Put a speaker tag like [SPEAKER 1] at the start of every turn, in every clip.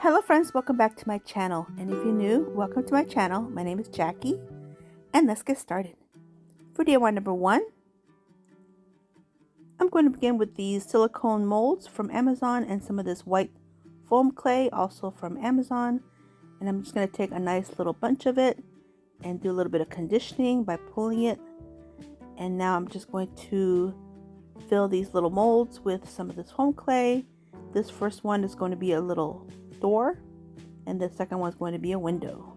[SPEAKER 1] Hello friends, welcome back to my channel, and if you're new, welcome to my channel. My name is Jackie, and let's get started. For DIY number 1, I'm going to begin with these silicone molds from Amazon and some of this white foam clay also from Amazon, and I'm just going to take a nice little bunch of it and do a little bit of conditioning by pulling it. And now I'm just going to fill these little molds with some of this foam clay. This first one is going to be a little door, and the second one is going to be a window.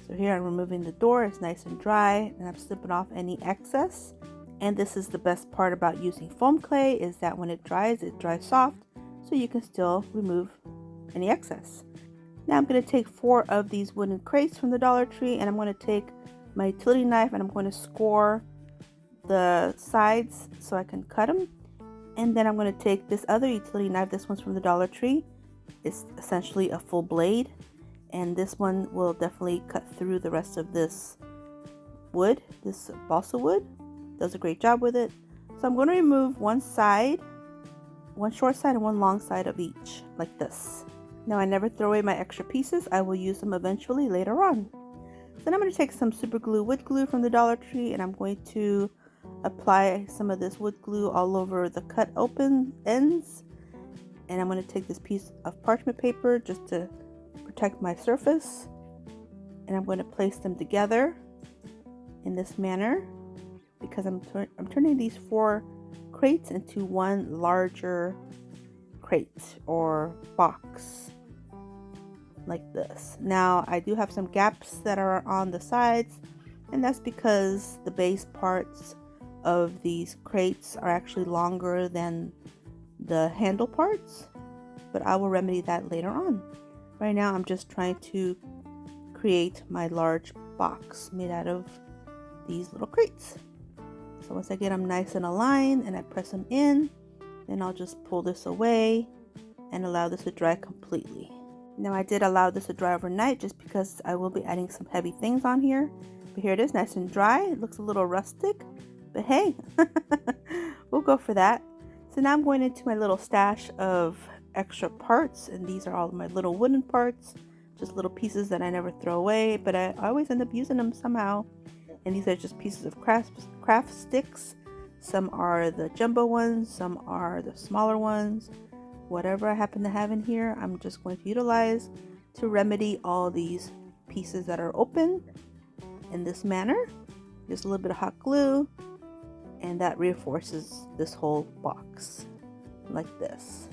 [SPEAKER 1] So here I'm removing the door. It's nice and dry, and I'm snipping off any excess. And this is the best part about using foam clay, is that when it dries soft, so you can still remove any excess. Now I'm going to take 4 of these wooden crates from the Dollar Tree, and I'm going to take my utility knife and I'm going to score the sides so I can cut them. And then I'm going to take this other utility knife. This one's from the Dollar Tree. It's essentially a full blade, and this one will definitely cut through the rest of this wood. This balsa wood does a great job with it. So I'm going to remove one side, one short side and one long side of each, like this. Now I never throw away my extra pieces. I will use them eventually later on. Then I'm going to take some super glue, wood glue from the Dollar Tree, and I'm going to apply some of this wood glue all over the cut open ends. And I'm going to take this piece of parchment paper just to protect my surface, and I'm going to place them together in this manner because I'm turning these 4 crates into one larger crate or box like this. Now I do have some gaps that are on the sides, and that's because the base parts of these crates are actually longer than the handle parts, but I will remedy that later on. Right now I'm just trying to create my large box made out of these little crates. So once I get them nice and aligned and I press them in, then I'll just pull this away and allow this to dry completely. Now I did allow this to dry overnight just because I will be adding some heavy things on here, but here it is, nice and dry. It looks a little rustic, but hey, we'll go for that. So now I'm going into my little stash of extra parts, and these are all my little wooden parts, just little pieces that I never throw away, but I always end up using them somehow. And these are just pieces of craft sticks. Some are the jumbo ones, some are the smaller ones. Whatever I happen to have in here, I'm just going to utilize to remedy all these pieces that are open in this manner. Just a little bit of hot glue, and that reinforces this whole box like this.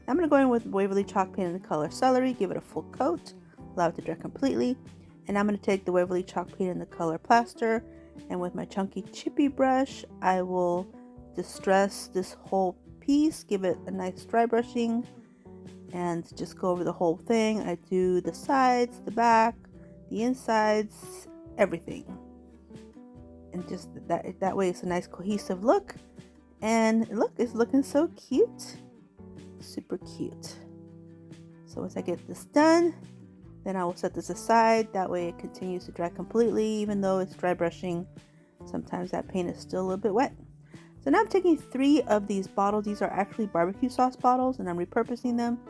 [SPEAKER 1] I'm going to go in with Waverly chalk paint in the color Celery, give it a full coat, allow it to dry completely, and I'm going to take the Waverly chalk paint in the color Plaster, and with my chunky chippy brush I will distress this whole piece, give it a nice dry brushing, and just go over the whole thing. I do the sides, the back, the insides, everything. And just that way it's a nice cohesive look, and look, it's looking so cute, super cute. So once I get this done, then I will set this aside. That way it continues to dry completely. Even though it's dry brushing, sometimes that paint is still a little bit wet. So now I'm taking 3 of these bottles. These are actually barbecue sauce bottles, and I'm repurposing them.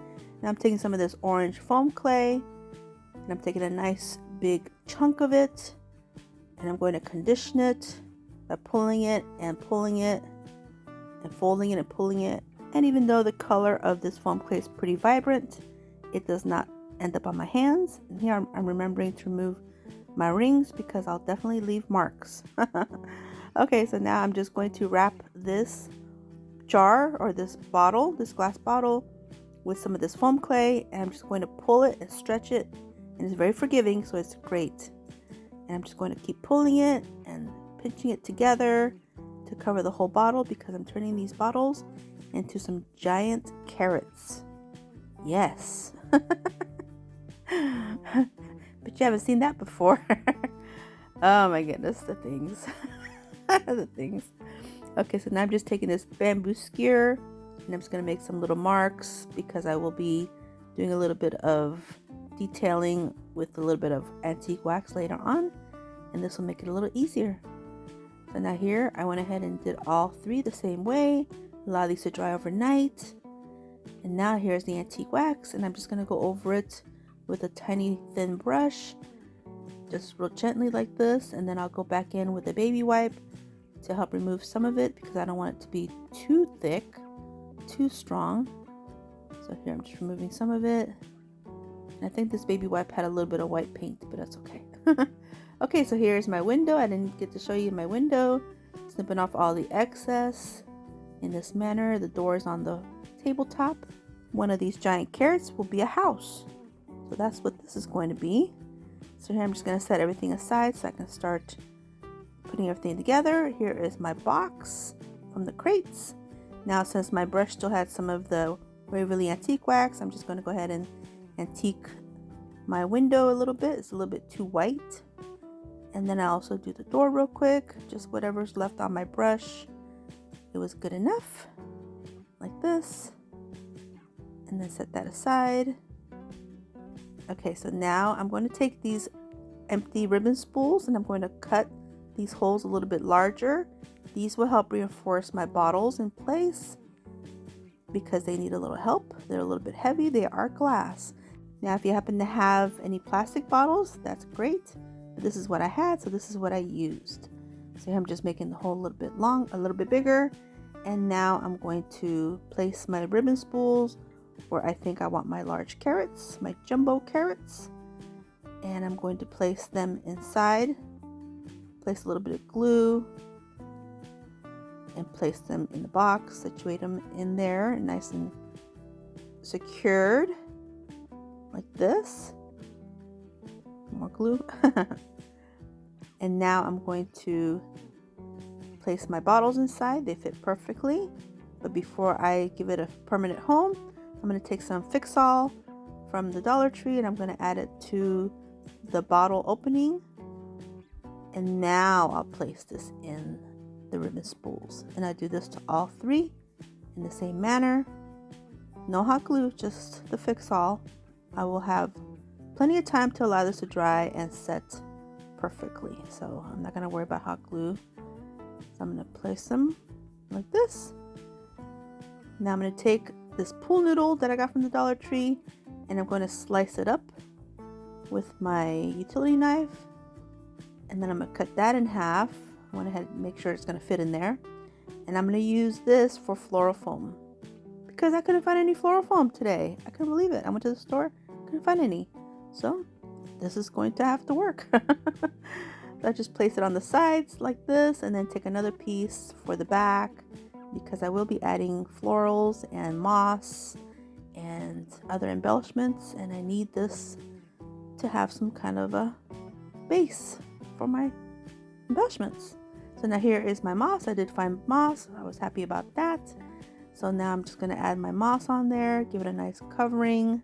[SPEAKER 1] Now I'm taking some of this orange foam clay, and I'm taking a nice big chunk of it, and I'm going to condition it by pulling it and pulling it and folding it and pulling it. And even though the color of this foam clay is pretty vibrant, it does not end up on my hands. And here I'm remembering to remove my rings because I'll definitely leave marks. Okay, so now I'm just going to wrap this jar or this bottle, this glass bottle, with some of this foam clay, and I'm just going to pull it and stretch it, and it's very forgiving, so it's great. And I'm just going to keep pulling it and pinching it together to cover the whole bottle because I'm turning these bottles into some giant carrots. Yes. But you haven't seen that before. Oh my goodness, the things. The things. Okay, so now I'm just taking this bamboo skewer, and I'm just going to make some little marks because I will be doing a little bit of detailing with a little bit of antique wax later on, and this will make it a little easier. So now here I went ahead and did all 3 the same way, allow these to dry overnight, And now here's the antique wax, and I'm just going to go over it with a tiny thin brush, just real gently like this, and then I'll go back in with a baby wipe to help remove some of it because I don't want it to be too thick, too strong. So here I'm just removing some of it. And I think this baby wipe had a little bit of white paint, but that's okay. Okay, so here's my window. I didn't get to show you my window. Snipping off all the excess in this manner. The door is on the tabletop. One of these giant carrots will be a house. So that's what this is going to be. So here I'm just going to set everything aside so I can start putting everything together. Here is my box from the crates. Now since my brush still had some of the Waverly antique wax, I'm just going to go ahead and antique my window a little bit. It's a little bit too white. And then I also do the door real quick, just whatever's left on my brush. It was good enough, like this. And then set that aside. Okay, so now I'm going to take these empty ribbon spools and I'm going to cut these holes a little bit larger. These will help reinforce my bottles in place because they need a little help. They're a little bit heavy. They are glass. Now, if you happen to have any plastic bottles, that's great. But this is what I had, so this is what I used. So here I'm just making the hole a little bit long, a little bit bigger. And now I'm going to place my ribbon spools where I think I want my large carrots, my jumbo carrots. And I'm going to place them inside. Place a little bit of glue. And place them in the box, situate them in there, nice and secured, like this. More glue. And now I'm going to place my bottles inside. They fit perfectly. But before I give it a permanent home, I'm going to take some Fix-All from the Dollar Tree and I'm going to add it to the bottle opening. And now I'll place this in the ribbon spools. And I do this to all three in the same manner. No hot glue, just the Fix-All. I will have plenty of time to allow this to dry and set perfectly. So I'm not going to worry about hot glue. So I'm going to place them like this. Now I'm going to take this pool noodle that I got from the Dollar Tree and I'm going to slice it up with my utility knife. And then I'm going to cut that in half. I went ahead and make sure it's going to fit in there. And I'm going to use this for floral foam because I couldn't find any floral foam today. I couldn't believe it. I went to the store, couldn't find any. So this is going to have to work. So I just place it on the sides like this and then take another piece for the back because I will be adding florals and moss and other embellishments, and I need this to have some kind of a base for my embellishments. So now here is my moss. I did find moss. I was happy about that. So now I'm just going to add my moss on there, give it a nice covering.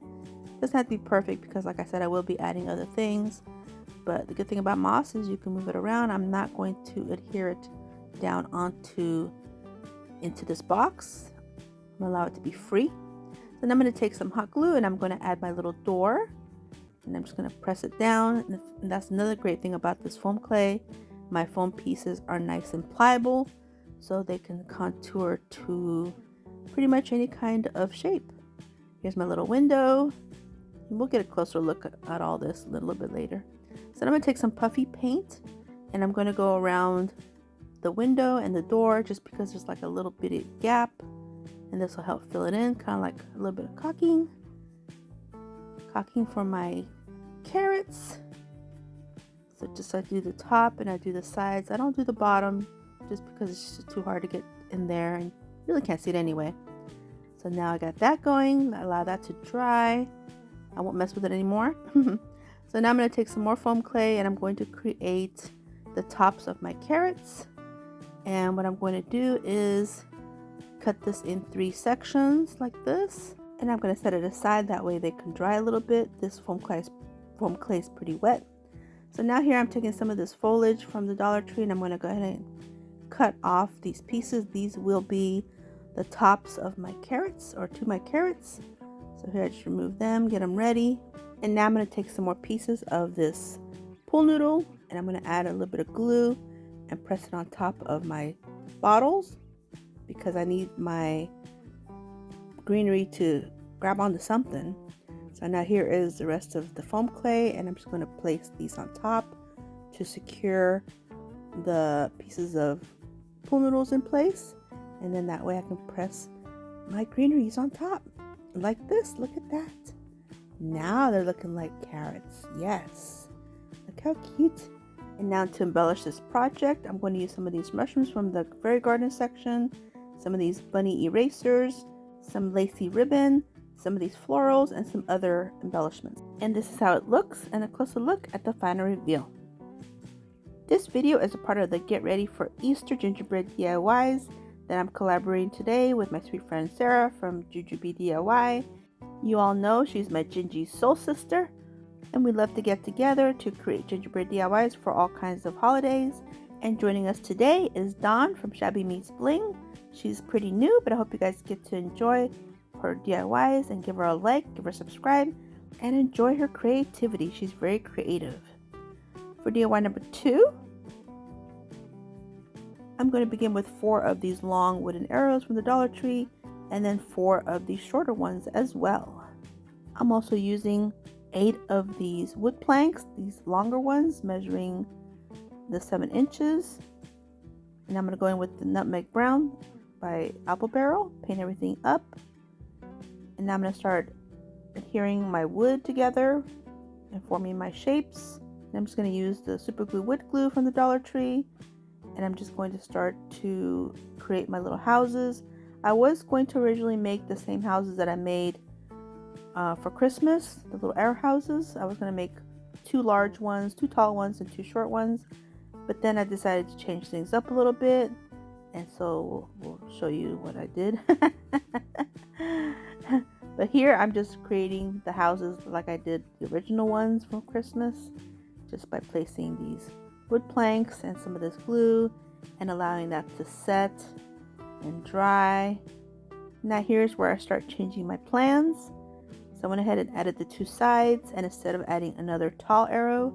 [SPEAKER 1] Doesn't have to be perfect because like I said, I will be adding other things. But the good thing about moss is you can move it around. I'm not going to adhere it down into this box. I'm going to allow it to be free. Then I'm going to take some hot glue and I'm going to add my little door. And I'm just going to press it down. And that's another great thing about this foam clay. My foam pieces are nice and pliable, so they can contour to pretty much any kind of shape. Here's my little window. And we'll get a closer look at all this a little bit later. So I'm going to take some puffy paint and I'm going to go around the window and the door just because there's like a little bitty gap. And this will help fill it in, kind of like a little bit of caulking. Caulking for my carrots. So just I do the top and I do the sides. I don't do the bottom just because it's just too hard to get in there and you really can't see it anyway. So now I got that going. I allow that to dry. I won't mess with it anymore. So now I'm going to take some more foam clay and I'm going to create the tops of my carrots. And what I'm going to do is cut this in 3 sections like this. And I'm going to set it aside, that way they can dry a little bit. This foam clay is pretty wet. So now here I'm taking some of this foliage from the Dollar Tree and I'm going to go ahead and cut off these pieces. These will be the tops of my carrots, or to my carrots. So here I just remove them, get them ready. And now I'm going to take some more pieces of this pool noodle and I'm going to add a little bit of glue and press it on top of my bottles because I need my greenery to grab onto something. So now here is the rest of the foam clay, and I'm just going to place these on top to secure the pieces of pool noodles in place, and then that way I can press my greeneries on top like this. Look at that. Now they're looking like carrots. Yes, look how cute. And now to embellish this project, I'm going to use some of these mushrooms from the fairy garden section, some of these bunny erasers, some lacy ribbon, some of these florals, and some other embellishments. And this is how it looks, and a closer look at the final reveal. This video is a part of the Get Ready for Easter Gingerbread DIYs that I'm collaborating today with my sweet friend Sarah from Jujubee DIY. You all know she's my Gingy soul sister, and we love to get together to create gingerbread DIYs for all kinds of holidays. And joining us today is Dawn from Shabby Meets Bling. She's pretty new, but I hope you guys get to enjoy her DIYs and give her a like, give her a subscribe, and enjoy her creativity. She's very creative. For DIY number 2, I'm going to begin with 4 of these long wooden arrows from the Dollar Tree, and then 4 of these shorter ones as well. I'm also using 8 of these wood planks, these longer ones measuring the 7 inches. And I'm going to go in with the Nutmeg Brown by Apple Barrel, paint everything up. And now I'm going to start adhering my wood together and forming my shapes. And I'm just going to use the super glue wood glue from the Dollar Tree. And I'm just going to start to create my little houses. I was going to originally make the same houses that I made for Christmas, the little air houses. I was going to make 2 large ones, 2 tall ones, and 2 short ones. But then I decided to change things up a little bit. And so we'll show you what I did. But here I'm just creating the houses like I did the original ones from Christmas, just by placing these wood planks and some of this glue and allowing that to set and dry. Now here's where I start changing my plans. So I went ahead and added the 2 sides, and instead of adding another tall arrow,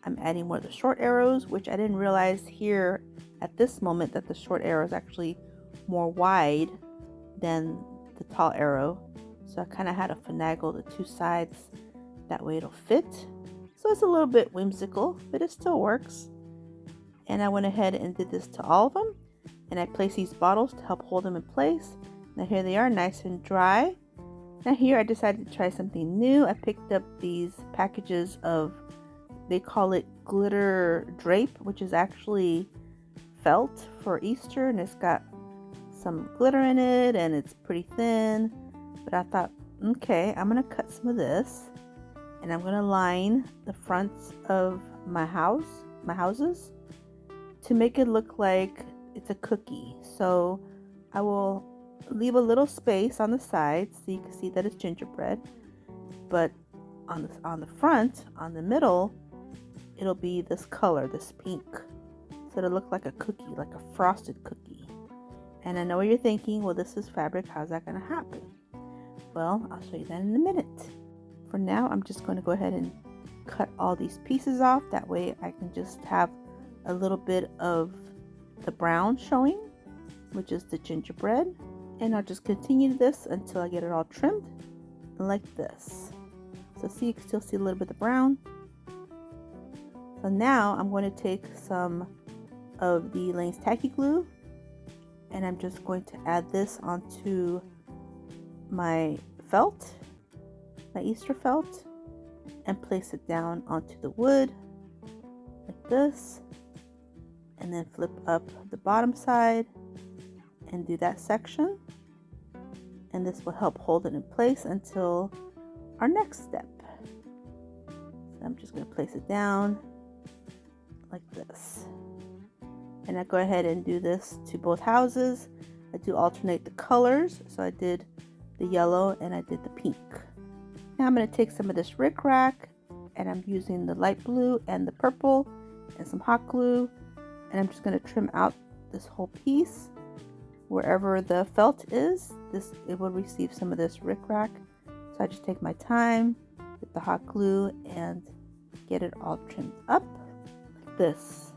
[SPEAKER 1] I'm adding more of the short arrows, which I didn't realize here at this moment that the short arrow is actually more wide than the tall arrow. So I kind of had to finagle the 2 sides, that way it'll fit. So it's a little bit whimsical, but it still works. And I went ahead and did this to all of them, and I placed these bottles to help hold them in place. Now here they are, nice and dry. Now here I decided to try something new. I picked up these packages of, they call it glitter drape, which is actually felt for Easter, and it's got some glitter in it and it's pretty thin. But I thought, okay, I'm gonna cut some of this and I'm gonna line the fronts of my houses to make it look like it's a cookie. So I will leave a little space on the sides so you can see that it's gingerbread, but on the front, on the middle, it'll be this color, this pink. So it'll look like a cookie, like a frosted cookie. And I know what you're thinking, well, this is fabric, how's that gonna happen? Well, I'll show you that in a minute. For now, I'm just going to go ahead and cut all these pieces off. That way I can just have a little bit of the brown showing, which is the gingerbread. And I'll just continue this until I get it all trimmed like this. So see, you can still see a little bit of the brown. So now I'm going to take some of the Lane's Tacky Glue, and I'm just going to add this onto my felt, my Easter felt, and place it down onto the wood like this, and then flip up the bottom side and do that section, and this will help hold it in place until our next step. So I'm just going to place it down like this, and I go ahead and do this to both houses. I do alternate the colors, so I did the yellow and I did the pink. Now I'm going to take some of this RicRac, and I'm using the light blue and the purple and some hot glue, and I'm just going to trim out this whole piece. Wherever the felt is, it will receive some of this RicRac. So I just take my time with the hot glue and get it all trimmed up like this.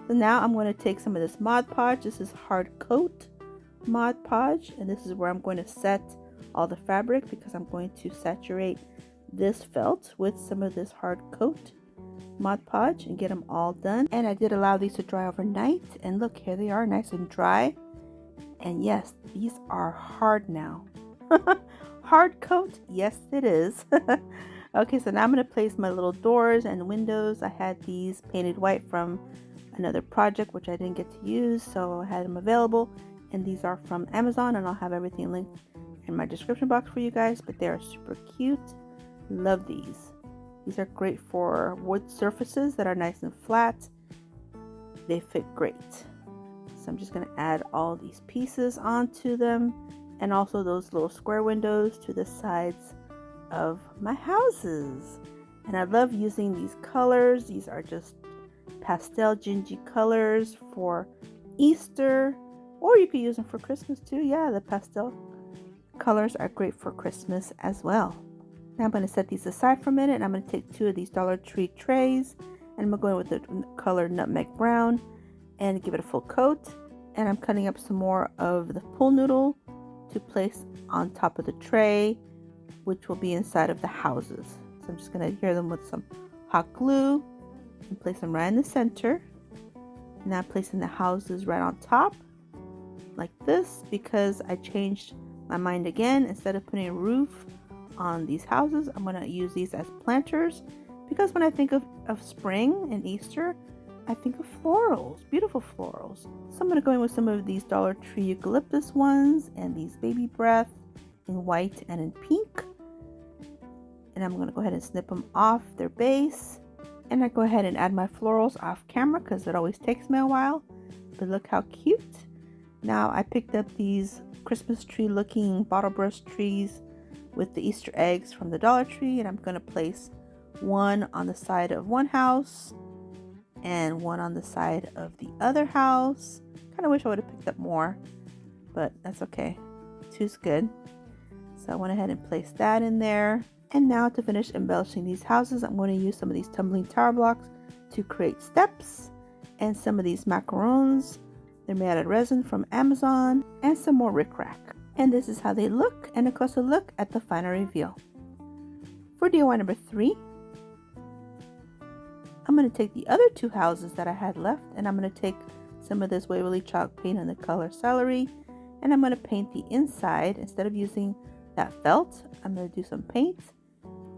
[SPEAKER 1] So now I'm going to take some of this Mod Podge. This is hard coat Mod Podge, and this is where I'm going to set all the fabric because I'm going to saturate this felt with some of this hard coat Mod Podge and get them all done. And I did allow these to dry overnight, and look, here they are, nice and dry. And yes, these are hard now. Hard coat? Yes, it is. Okay, so now I'm going to place my little doors and windows. I had these painted white from another project which I didn't get to use, so I had them available, and these are from Amazon, and I'll have everything linked in my description box for you guys, but they are super cute. Love these. These are great for wood surfaces that are nice and flat. They fit great. So I'm just going to add all these pieces onto them, and also those little square windows to the sides of my houses. And I love using these colors. These are just pastel gingy colors for Easter, or you could use them for Christmas too. Yeah, the pastel colors are great for Christmas as well. Now I'm going to set these aside for a minute, and I'm going to take 2 of these Dollar Tree trays, and I'm going with the color Nutmeg Brown and give it a full coat. And I'm cutting up some more of the pool noodle to place on top of the tray, which will be inside of the houses. So I'm just going to adhere them with some hot glue and place them right in the center. Now I'm placing the houses right on top like this because I changed my mind again. Instead of putting a roof on these houses, I'm going to use these as planters, because when I think of spring and Easter, I think of florals, beautiful florals. So I'm going to go in with some of these Dollar Tree eucalyptus ones and these baby breath in white and in pink. And I'm going to go ahead and snip them off their base. And I go ahead and add my florals off camera because it always takes me a while. But look how cute. Now I picked up these Christmas tree looking bottle brush trees with the Easter eggs from the Dollar Tree, and I'm going to place one on the side of one house and one on the side of the other house. Kind of wish I would have picked up more, but that's okay. 2's good. So I went ahead and placed that in there. And now to finish embellishing these houses, I'm going to use some of these tumbling tower blocks to create steps, and some of these macarons. They're made out of resin from Amazon, and some more RicRac. And this is how they look, and a closer look at the final reveal. For DIY number 3, I'm going to take the other 2 houses that I had left, and I'm going to take some of this Waverly chalk paint in the color Celery, and I'm going to paint the inside. Instead of using that felt, I'm going to do some paint,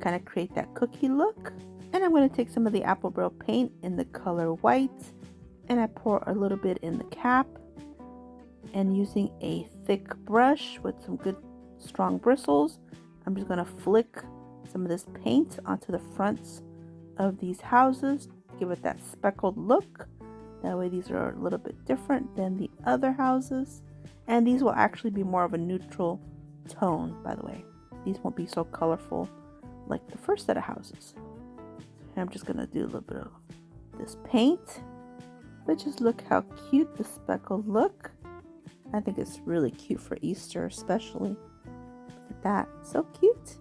[SPEAKER 1] kind of create that cookie look. And I'm going to take some of the apple barrel paint in the color white, and I pour a little bit in the cap, and using a thick brush with some good strong bristles, I'm just going to flick some of this paint onto the fronts of these houses to give it that speckled look. That way these are a little bit different than the other houses, and these will actually be more of a neutral tone, by the way. These won't be so colorful like the first set of houses. And I'm just going to do a little bit of this paint, but just look how cute the speckled look. I think it's really cute for Easter especially. Look at that, so cute.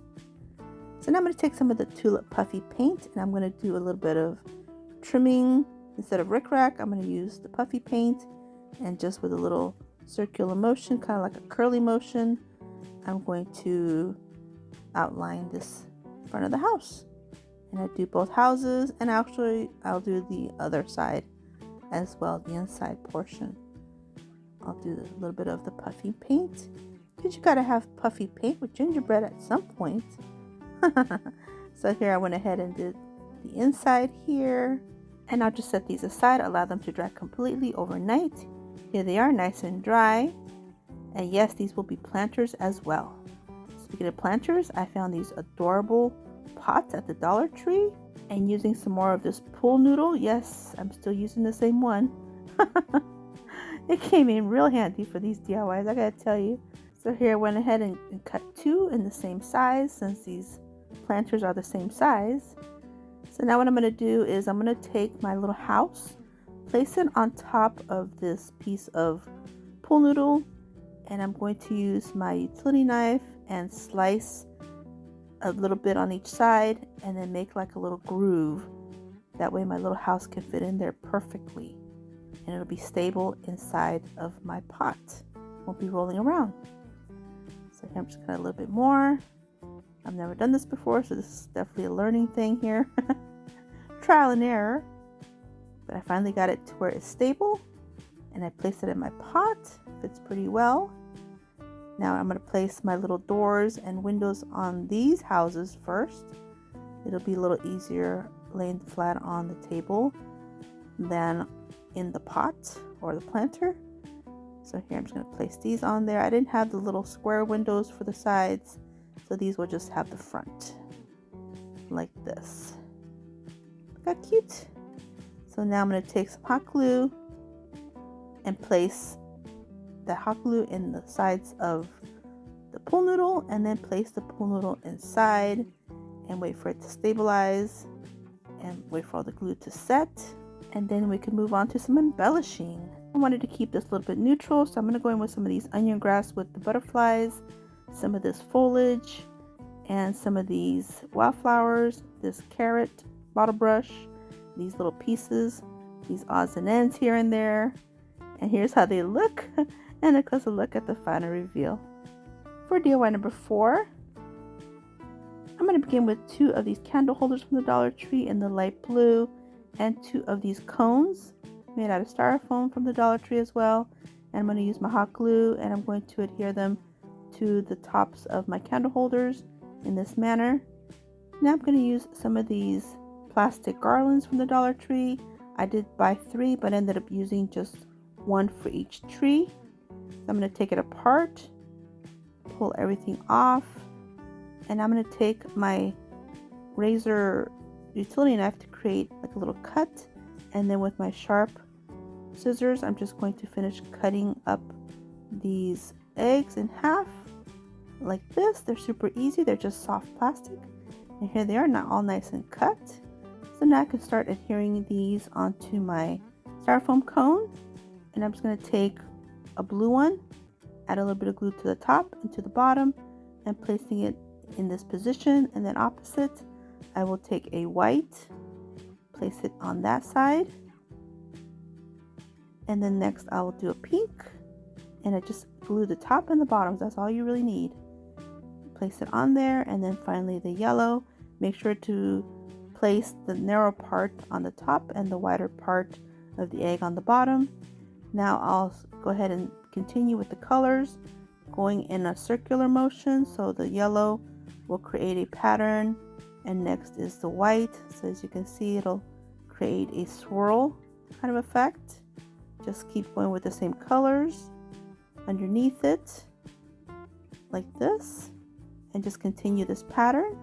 [SPEAKER 1] So now I'm going to take some of the tulip puffy paint, and I'm going to do a little bit of trimming. Instead of RicRac, I'm going to use the puffy paint, and just with a little circular motion, kind of like a curly motion, I'm going to outline this front of the house. And I do both houses, and actually I'll do the other side as well, the inside portion. I'll do a little bit of the puffy paint, because you gotta have puffy paint with gingerbread at some point. So here I went ahead and did the inside here, and I'll just set these aside, allow them to dry completely overnight. Here they are, nice and dry. And yes, these will be planters as well. Speaking of planters, I found these adorable pots at the Dollar Tree, and using some more of this pool noodle. Yes, I'm still using the same one. It came in real handy for these DIYs, I gotta tell you. So here I went ahead and cut 2 in the same size, since these planters are the same size. So now what I'm going to do is I'm going to take my little house, place it on top of this piece of pool noodle, and I'm going to use my utility knife and slice a little bit on each side, and then make like a little groove. That way my little house can fit in there perfectly, and it'll be stable inside of my pot. won't be rolling around. So here I'm just gonna add a little bit more. I've never done this before, so this is definitely a learning thing here. Trial and error. But I finally got it to where it's stable, and I placed it in my pot. Fits pretty well. Now I'm going to place my little doors and windows on these houses first. It'll be a little easier laying flat on the table than in the pot or the planter. So here I'm just going to place these on there. I didn't have the little square windows for the sides, so these will just have the front like this. Look how cute. So now I'm going to take some hot glue and place the hot glue in the sides of the pool noodle, and then place the pool noodle inside and wait for it to stabilize and wait for all the glue to set, and then we can move on to some embellishing. I wanted to keep this a little bit neutral, so I'm going to go in with some of these onion grass with the butterflies, some of this foliage, and some of these wildflowers, this carrot bottle brush, these little pieces, these odds and ends here and there. And here's how they look, and a closer look at the final reveal. For DIY number 4, I'm going to begin with 2 of these candle holders from the Dollar Tree in the light blue, and 2 of these cones made out of styrofoam from the Dollar Tree as well. And I'm going to use my hot glue, and I'm going to adhere them to the tops of my candle holders in this manner. Now I'm going to use some of these plastic garlands from the Dollar Tree. I did buy 3, but ended up using just 1 for each tree. So I'm going to take it apart, pull everything off, and I'm going to take my razor utility knife to create like a little cut, and then with my sharp scissors I'm just going to finish cutting up these eggs in half like this. They're super easy, they're just soft plastic, and here they are, not all nice and cut. So now I can start adhering these onto my styrofoam cone, and I'm just going to take a blue one, add a little bit of glue to the top and to the bottom, and placing it in this position. And then opposite, I will take a white, place it on that side, and then next I will do a pink, and I just glue the top and the bottoms. That's all you really need. Place it on there, and then finally the yellow. Make sure to place the narrow part on the top and the wider part of the egg on the bottom. Now I'll go ahead and continue with the colors, going in a circular motion. So the yellow will create a pattern, and next is the white. So as you can see, it'll create a swirl kind of effect. Just keep going with the same colors underneath it like this, and just continue this pattern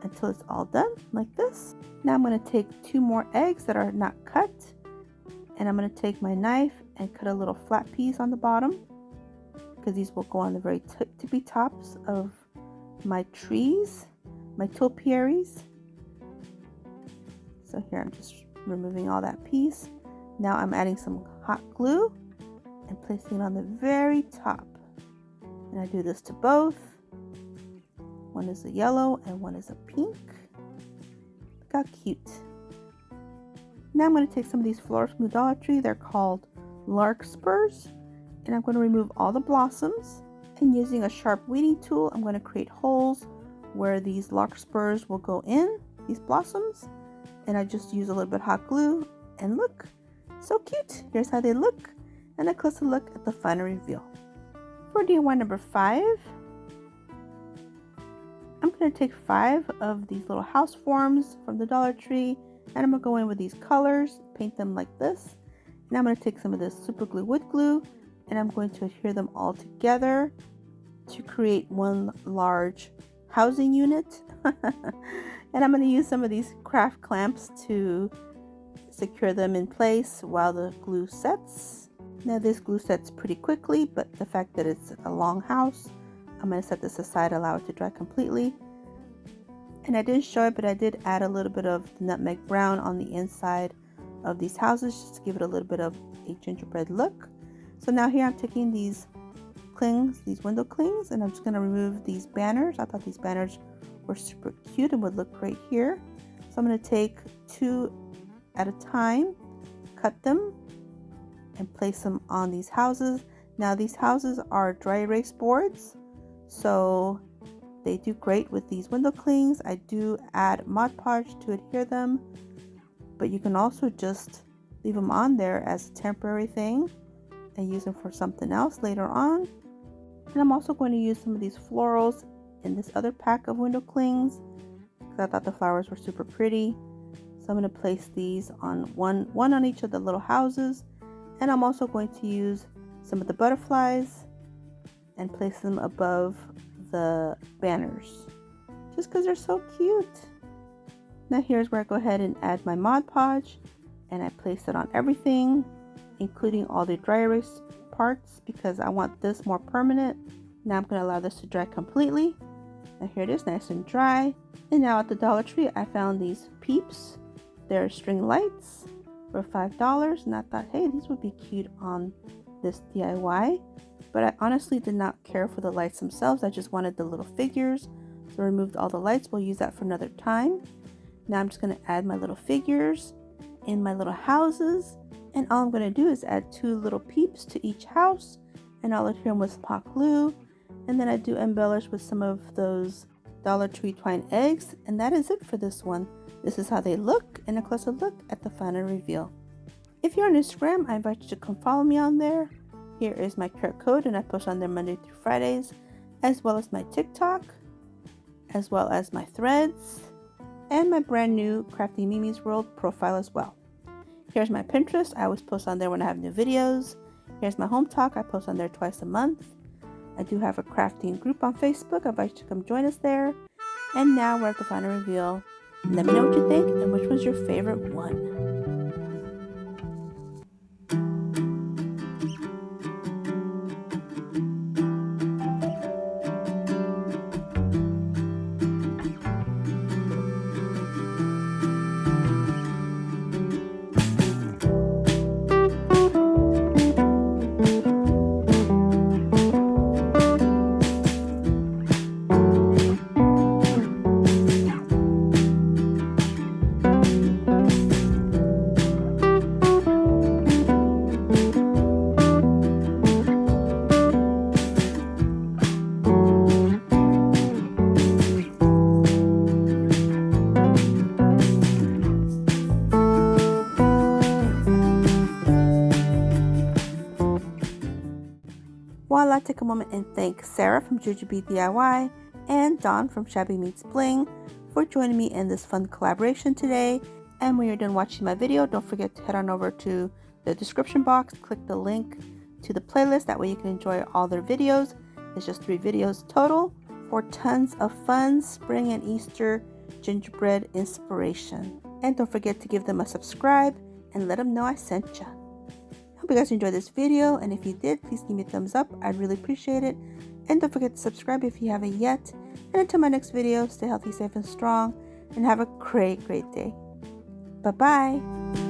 [SPEAKER 1] until it's all done like this. Now I'm going to take 2 more eggs that are not cut, and I'm going to take my knife and cut a little flat piece on the bottom, because these will go on the very tippy tops of my trees, my topiaries. So here I'm just removing all that piece. Now I'm adding some hot glue and placing it on the very top, and I do this to both. One is a yellow and one is a pink. Look how cute. Now I'm going to take some of these flowers from the Dollar Tree. They're called larkspurs, and I'm going to remove all the blossoms, and using a sharp weeding tool I'm going to create holes where these larkspurs will go in, these blossoms, and I just use a little bit of hot glue, and look, so cute. Here's how they look, and a closer look at the final reveal. For DIY number 5, I'm going to take 5 of these little house forms from the Dollar Tree, and I'm going to go in with these colors, paint them like this. Now I'm going to take some of this super glue wood glue, and I'm going to adhere them all together to create one large housing unit. And I'm going to use some of these craft clamps to secure them in place while the glue sets. Now this glue sets pretty quickly, but the fact that it's a long house, I'm going to set this aside, allow it to dry completely. And I didn't show it, but I did add a little bit of nutmeg brown on the inside of these houses just to give it a little bit of a gingerbread look. So now here I'm taking these clings, these window clings, and I'm just going to remove these banners. I thought these banners were super cute and would look great here. So I'm going to take 2 at a time, cut them, and place them on these houses. Now these houses are dry erase boards, so they do great with these window clings. I do add Mod Podge to adhere them, but you can also just leave them on there as a temporary thing and use them for something else later on. And I'm also going to use some of these florals in this other pack of window clings because I thought the flowers were super pretty. So I'm going to place these on one on each of the little houses, and I'm also going to use some of the butterflies and place them above the banners just because they're so cute. Now here's where I go ahead and add my Mod Podge, and I place it on everything, including all the dry erase parts because I want this more permanent. Now I'm going to allow this to dry completely. Now here it is, nice and dry. And now at the Dollar Tree I found these peeps. They're string lights for $5, and I thought, hey, these would be cute on this DIY. But I honestly did not care for the lights themselves. I just wanted the little figures. So I removed all the lights. We'll use that for another time. Now I'm just going to add my little figures in my little houses. And all I'm going to do is add 2 little peeps to each house. And I'll adhere them with hot glue. And then I do embellish with some of those Dollar Tree twine eggs. And that is it for this one. This is how they look, and a closer look at the final reveal. If you're on Instagram, I invite you to come follow me on there. Here is my QR code, and I post on there Monday through Fridays, as well as my TikTok, as well as my threads, and my brand new Crafting Mimi's World profile as well. Here's my Pinterest. I always post on there when I have new videos. Here's my Hometalk. I post on there twice a month. I do have a crafting group on Facebook. I invite you to come join us there. And now we're at the final reveal. Let me know what you think and which was your favorite one. While I take a moment and thank Sarah from Gingerbread DIY and Dawn from Shabby Meets Bling for joining me in this fun collaboration today. And when you're done watching my video, don't forget to head on over to the description box, click the link to the playlist. That way you can enjoy all their videos. It's just 3 videos total for tons of fun spring and Easter gingerbread inspiration. And don't forget to give them a subscribe and let them know I sent ya. Hope you guys enjoyed this video, and if you did, please give me a thumbs up. I'd really appreciate it. And don't forget to subscribe if you haven't yet. And until my next video, stay healthy, safe, and strong, and have a great day. Bye-bye.